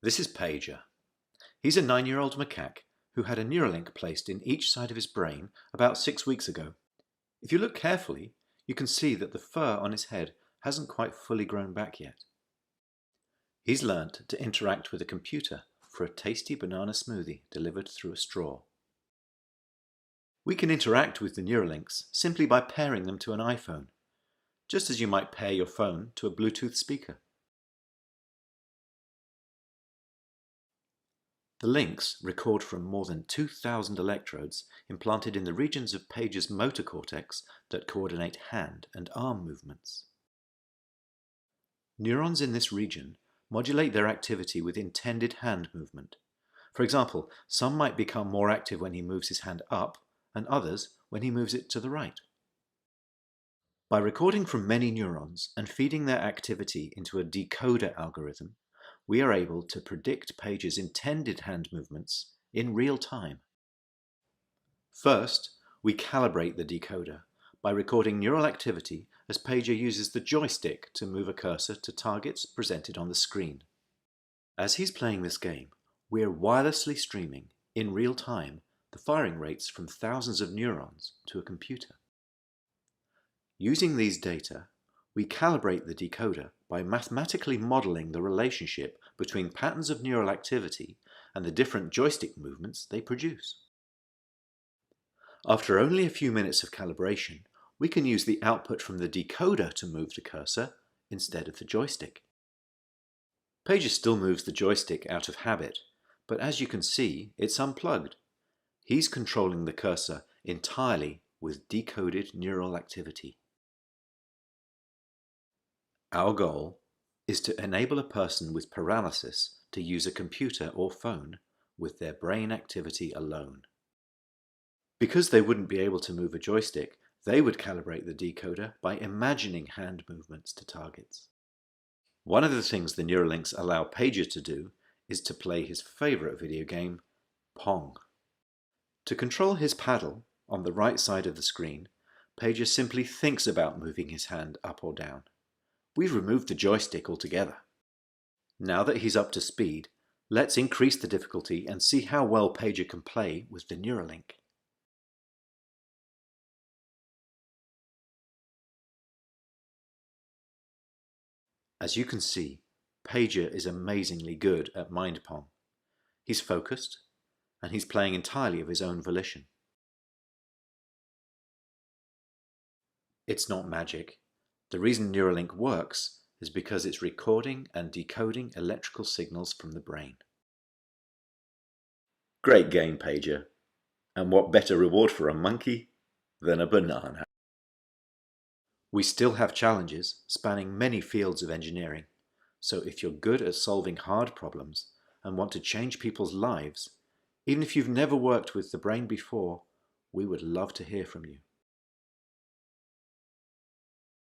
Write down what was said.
This is Pager. He's a 9-year-old macaque who had a Neuralink placed in each side of his brain about 6 weeks ago. If you look carefully, you can see that the fur on his head hasn't quite fully grown back yet. He's learnt to interact with a computer for a tasty banana smoothie delivered through a straw. We can interact with the Neuralinks simply by pairing them to an iPhone, just as you might pair your phone to a Bluetooth speaker. The links record from more than 2,000 electrodes implanted in the regions of Pager's motor cortex that coordinate hand and arm movements. Neurons in this region modulate their activity with intended hand movement. For example, some might become more active when he moves his hand up, and others when he moves it to the right. By recording from many neurons and feeding their activity into a decoder algorithm, we are able to predict Pager's intended hand movements in real time. First, we calibrate the decoder by recording neural activity as Pager uses the joystick to move a cursor to targets presented on the screen. As he's playing this game, we're wirelessly streaming, in real time, the firing rates from thousands of neurons to a computer. Using these data, we calibrate the decoder by mathematically modeling the relationship between patterns of neural activity and the different joystick movements they produce. After only a few minutes of calibration, we can use the output from the decoder to move the cursor instead of the joystick. Pager still moves the joystick out of habit, but as you can see, it's unplugged. He's controlling the cursor entirely with decoded neural activity. Our goal is to enable a person with paralysis to use a computer or phone with their brain activity alone. Because they wouldn't be able to move a joystick, they would calibrate the decoder by imagining hand movements to targets. One of the things the Neuralinks allow Pager to do is to play his favourite video game, Pong. To control his paddle, on the right side of the screen, Pager simply thinks about moving his hand up or down. We've removed the joystick altogether. Now that he's up to speed, let's increase the difficulty and see how well Pager can play with the Neuralink. As you can see, Pager is amazingly good at mind Pong. He's focused, and he's playing entirely of his own volition. It's not magic. The reason Neuralink works is because it's recording and decoding electrical signals from the brain. Great game, Pager. And what better reward for a monkey than a banana? We still have challenges spanning many fields of engineering, so if you're good at solving hard problems and want to change people's lives, even if you've never worked with the brain before, we would love to hear from you.